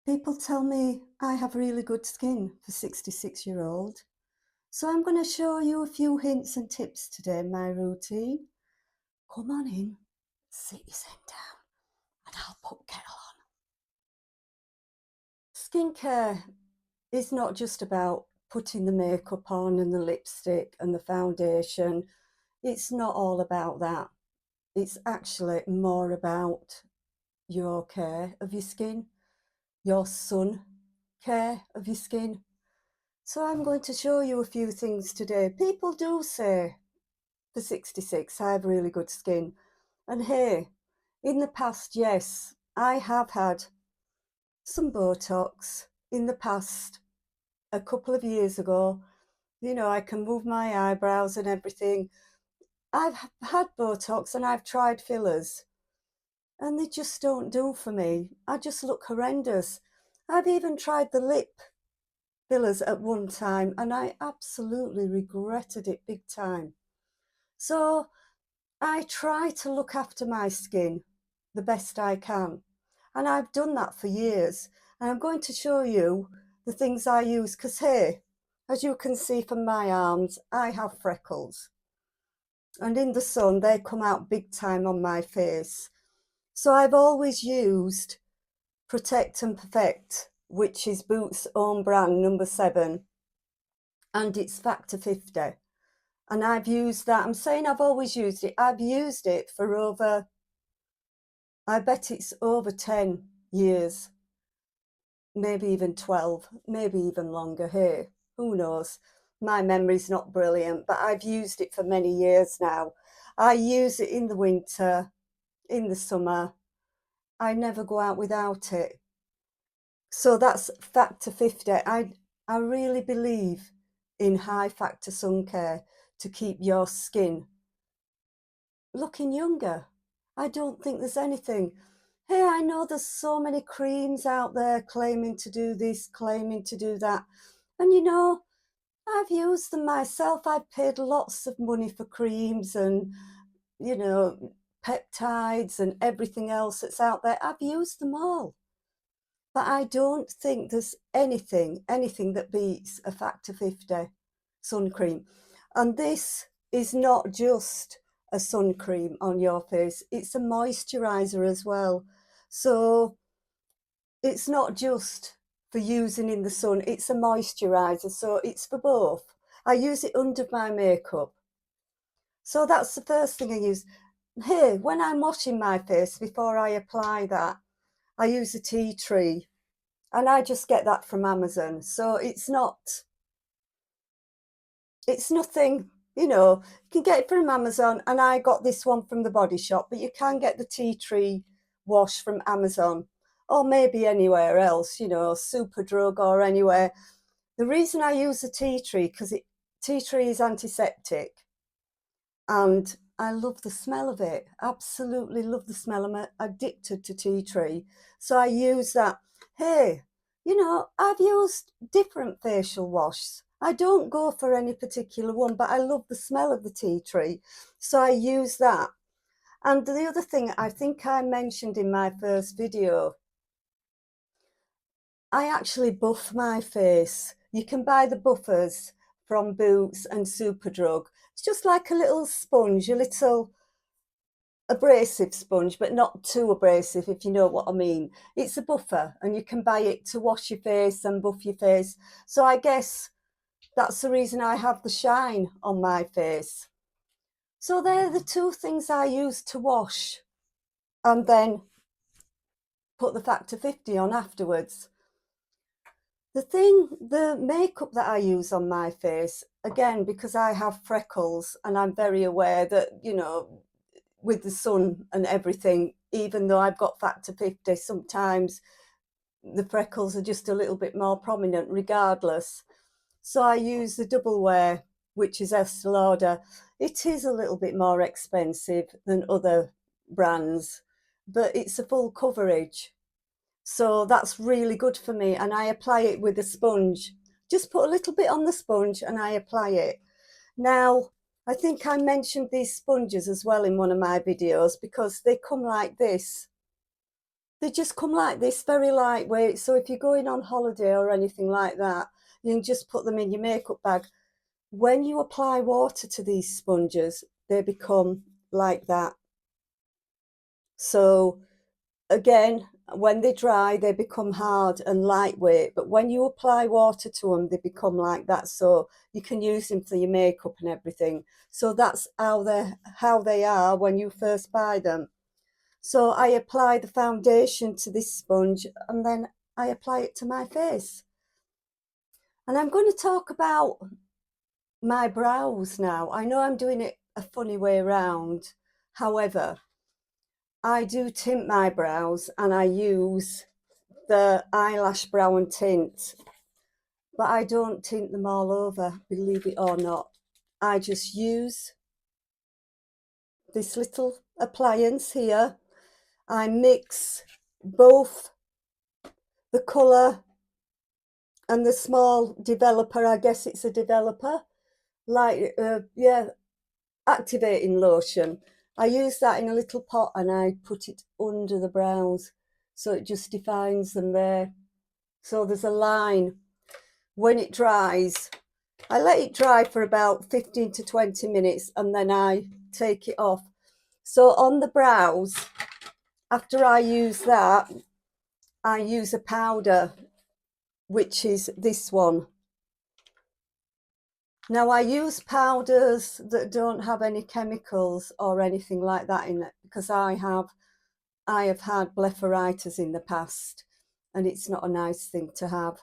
People tell me I have really good skin for 66-year-old. So I'm going to show you a few hints and tips today in my routine. Come on in, sit yourself down and I'll put kettle on. Skincare is not just about putting the makeup on and the lipstick and the foundation. It's not all about that. It's actually more about your care of your skin, your sun care of your skin. So I'm going to show you a few things today. People do say for 66 I have really good skin. And hey, in the past, yes, I have had some Botox in the past. A couple of years ago, I can move my eyebrows and everything. I've had Botox and I've tried fillers and they just don't do for me. I just look horrendous. I've even tried the lip fillers at one time and I absolutely regretted it big time. So I try to look after my skin the best I can. And I've done that for years. And I'm going to show you the things I use because, hey, as you can see from my arms, I have freckles. And in the sun, they come out big time on my face. So I've always used Protect and Perfect, which is Boots' own brand, number 7. And it's Factor 50. And I've used that. I'm saying I've always used it. I've used it for over, I bet it's over 10 years, maybe even 12, maybe even longer. Hey, who knows? My memory's not brilliant, but I've used it for many years now. I use it in the winter, in the summer. I never go out without it. So that's Factor 50. I really believe in high factor sun care to keep your skin looking younger. I don't think there's anything. Hey, I know there's so many creams out there claiming to do this, claiming to do that. And I've used them myself. I've paid lots of money for creams and, peptides and everything else that's out there. I've used them all. But I don't think there's anything that beats a Factor 50 sun cream. And this is not just a sun cream on your face, it's a moisturizer as well. So it's not just for using in the sun, it's a moisturizer. So it's for both. I use it under my makeup. So that's the first thing I use. Here, when I'm washing my face, before I apply that, I use a tea tree. And I just get that from Amazon. So it's nothing, you can get it from Amazon. And I got this one from the Body Shop, but you can get the tea tree wash from Amazon or maybe anywhere else, Superdrug or anywhere. The reason I use the tea tree, because tea tree is antiseptic and I love the smell of it. Absolutely love the smell. I'm addicted to tea tree. So I use that. Hey, I've used different facial washes. I don't go for any particular one, but I love the smell of the tea tree. So I use that. And the other thing I think I mentioned in my first video, I actually buff my face. You can buy the buffers from Boots and Superdrug. It's just like a little sponge, a little abrasive sponge, but not too abrasive, if you know what I mean. It's a buffer and you can buy it to wash your face and buff your face. So I guess that's the reason I have the shine on my face. So they're the two things I use to wash and then put the Factor 50 on afterwards. The makeup that I use on my face, again, because I have freckles and I'm very aware that, with the sun and everything, even though I've got Factor 50, sometimes the freckles are just a little bit more prominent regardless. So I use the Double Wear, which is Estee Lauder. It is a little bit more expensive than other brands, but it's a full coverage. So that's really good for me. And I apply it with a sponge. Just put a little bit on the sponge and I apply it. Now, I think I mentioned these sponges as well in one of my videos because they come like this. they just come like this, very lightweight. So if you're going on holiday or anything like that, you can just put them in your makeup bag. When you apply water to these sponges, they become like that. So again, when they dry, they become hard and lightweight. But when you apply water to them, they become like that. So you can use them for your makeup and everything. So that's how they are when you first buy them. So I apply the foundation to this sponge and then I apply it to my face. And I'm going to talk about my brows now. I know I'm doing it a funny way around. However, I do tint my brows and I use the eyelash brown tint, but I don't tint them all over, believe it or not. I just use this little appliance here. I mix both the colour and the small developer, I guess it's a developer, like, yeah, activating lotion. I use that in a little pot and I put it under the brows so it just defines them there. So there's a line. When it dries, I let it dry for about 15 to 20 minutes and then I take it off. So on the brows, after I use that, I use a powder, which is this one. Now I use powders that don't have any chemicals or anything like that in it because I have had blepharitis in the past and it's not a nice thing to have.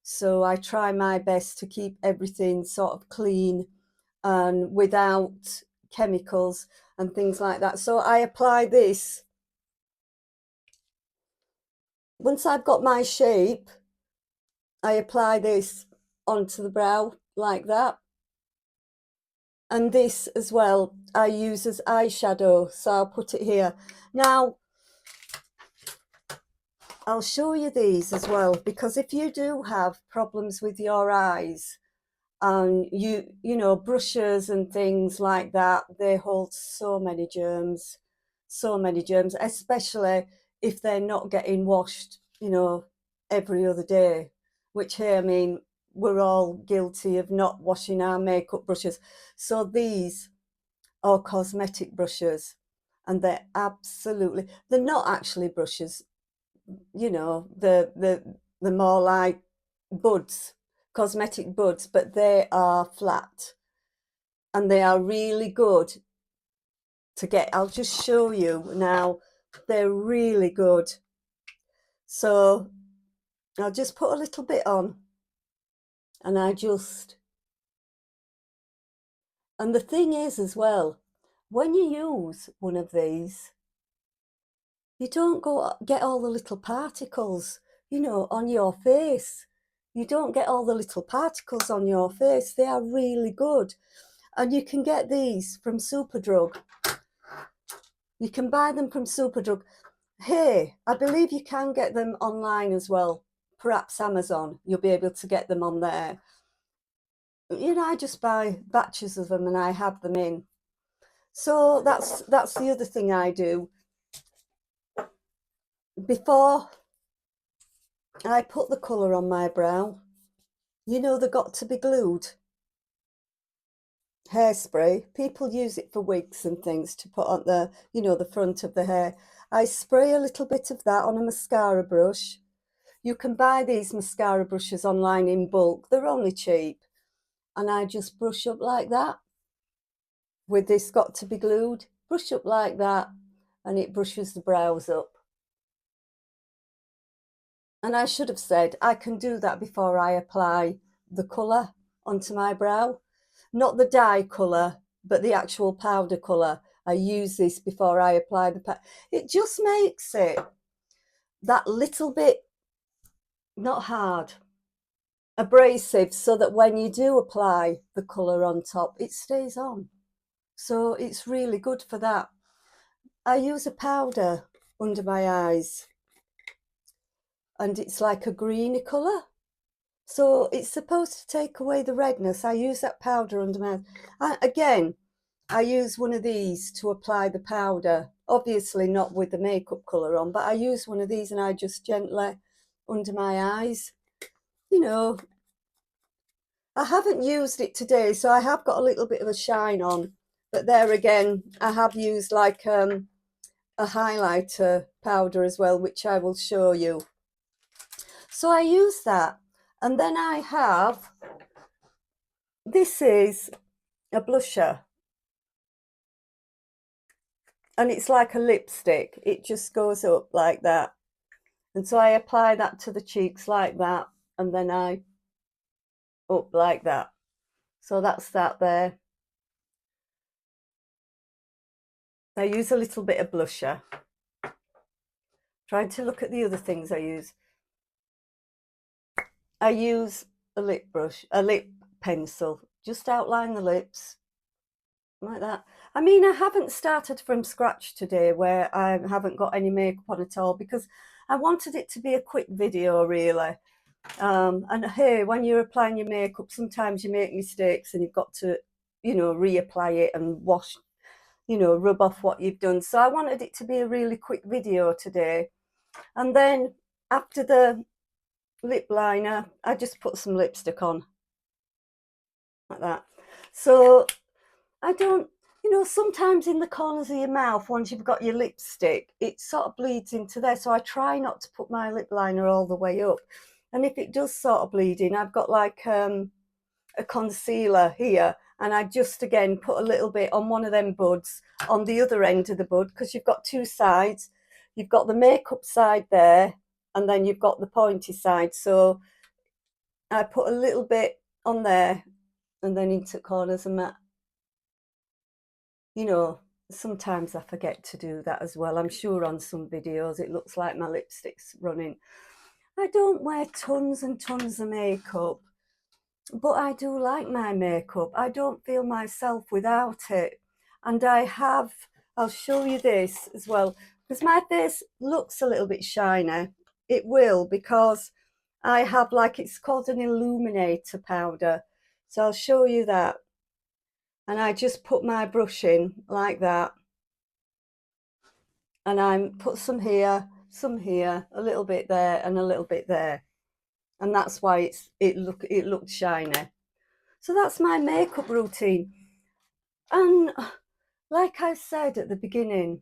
So I try my best to keep everything sort of clean and without chemicals and things like that. So I apply this. Once I've got my shape, I apply this onto the brow like that. And this as well, I use as eyeshadow, so I'll put it here. Now, I'll show you these as well, because if you do have problems with your eyes, and you know, brushes and things like that, they hold so many germs, especially if they're not getting washed, you know, every other day, which here, I mean, we're all guilty of not washing our makeup brushes. So these are cosmetic brushes and they're not actually brushes, you know, the more like buds, cosmetic buds, but they are flat and they are really good to get. I'll just show you now. They're really good. So I'll just put a little bit on and and the thing is as well, when you use one of these, you don't get all the little particles, you know, on your face. You don't get all the little particles on your face. They are really good. And you can get these from Superdrug. You can buy them from Superdrug. Hey, I believe you can get them online as well. Perhaps Amazon, you'll be able to get them on there. You know, I just buy batches of them and I have them in. So that's the other thing I do. Before I put the colour on my brow, you know, they've got to be glued. Hairspray, people use it for wigs and things to put on the, you know, the front of the hair. I spray a little bit of that on a mascara brush. You can buy these mascara brushes online in bulk. They're only cheap. And I just brush up like that with this got to be glued. Brush up like that and it brushes the brows up. And I should have said, I can do that before I apply the colour onto my brow. Not the dye colour, but the actual powder colour. I use this before I apply the powder. It just makes it that little bit, not hard, abrasive, so that when you do apply the colour on top, it stays on. So it's really good for that. I use a powder under my eyes and it's like a greeny colour. So it's supposed to take away the redness. I use that powder under my eyes. Again, I use one of these to apply the powder. Obviously not with the makeup colour on, but I use one of these and I just gently under my eyes. You know, I haven't used it today, so I have got a little bit of a shine on. But there again, I have used like a highlighter powder as well, which I will show you. So I use that. And then I have, this is a blusher. And it's like a lipstick. It just goes up like that. And so I apply that to the cheeks like that. And then I up like that. So that's that there. I use a little bit of blusher. Trying to look at the other things I use. I use a lip brush, a lip pencil. Just outline the lips like that. I mean, I haven't started from scratch today where I haven't got any makeup on at all because I wanted it to be a quick video really. And hey, when you're applying your makeup, sometimes you make mistakes and you've got to, you know, reapply it and wash, you know, rub off what you've done. So I wanted it to be a really quick video today. And then after the lip liner, I just put some lipstick on like that. So I don't, you know, sometimes in the corners of your mouth, once you've got your lipstick, it sort of bleeds into there. So I try not to put my lip liner all the way up. And if it does sort of bleed in, I've got like a concealer here. And I just, again, put a little bit on one of them buds on the other end of the bud, because you've got two sides. You've got the makeup side there, and then you've got the pointy side. So I put a little bit on there and then into corners and that. You know, sometimes I forget to do that as well. I'm sure on some videos it looks like my lipstick's running. I don't wear tons and tons of makeup, but I do like my makeup. I don't feel myself without it. And I have, I'll show you this as well, because my face looks a little bit shiny. It will, because I have like, it's called an illuminator powder. So I'll show you that. And I just put my brush in like that. And I put some here, a little bit there, and a little bit there. And that's why it looked shiny. So that's my makeup routine. And like I said at the beginning,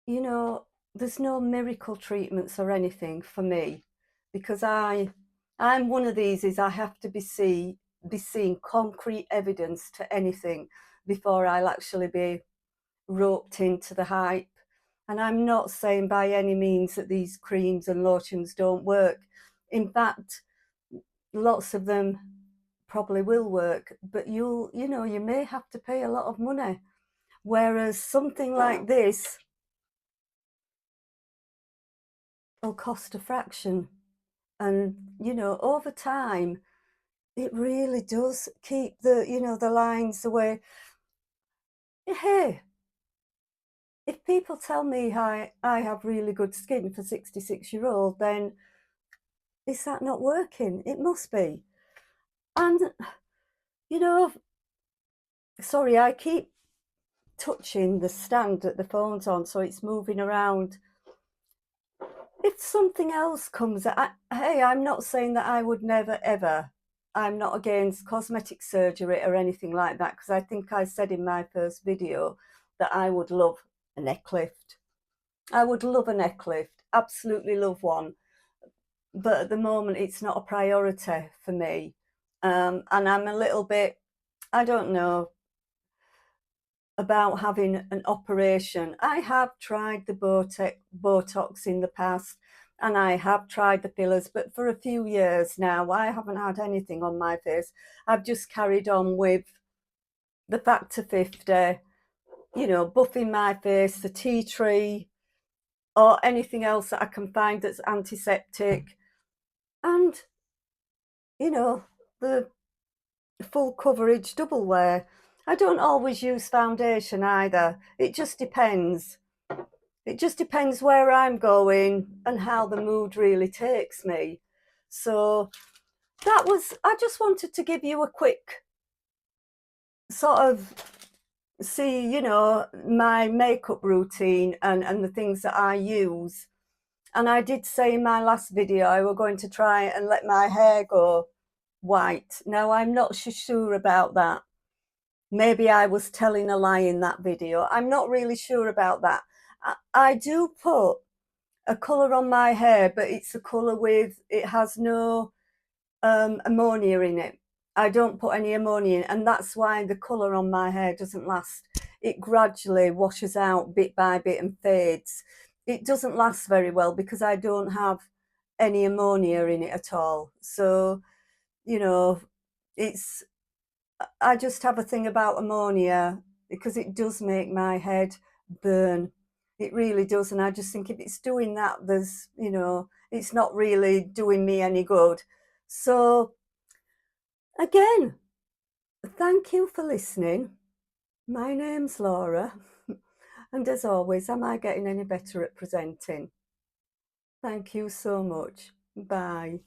you know, there's no miracle treatments or anything for me, because I'm one of these, is I have to be seeing concrete evidence to anything before I'll actually be roped into the hype. And I'm not saying by any means that these creams and lotions don't work. In fact, lots of them probably will work, but you know, you may have to pay a lot of money. Whereas something like this will cost a fraction. And, you know, over time, it really does keep the, you know, the lines away. Hey, if people tell me I have really good skin for 66-year-old, then is that not working? It must be. And, you know, sorry, I keep touching the stand that the phone's on, so it's moving around. If something else comes, hey, I'm not saying that I would never, ever. I'm not against cosmetic surgery or anything like that, because I think I said in my first video that I would love a neck lift. I would love a neck lift, absolutely love one. But at the moment, it's not a priority for me. And I'm a little bit, I don't know, about having an operation. I have tried the Botox in the past, and I have tried the fillers, but for a few years now, I haven't had anything on my face. I've just carried on with the Factor 50, you know, buffing my face, the tea tree, or anything else that I can find that's antiseptic. And, you know, the full coverage double wear. I don't always use foundation either. It just depends. It just depends where I'm going and how the mood really takes me. So I just wanted to give you a quick sort of see, you know, my makeup routine and the things that I use. And I did say in my last video I were going to try and let my hair go white. Now, I'm not sure about that. Maybe I was telling a lie in that video. I'm not really sure about that. I do put a colour on my hair, but it's a colour with, it has no ammonia in it. I don't put any ammonia in, and that's why the colour on my hair doesn't last. It gradually washes out bit by bit and fades. It doesn't last very well because I don't have any ammonia in it at all. So, you know, it's, I just have a thing about ammonia because it does make my head burn. It really does. And I just think if it's doing that, there's, you know, it's not really doing me any good. So, again, thank you for listening. My name's Laura. And as always, am I getting any better at presenting? Thank you so much. Bye.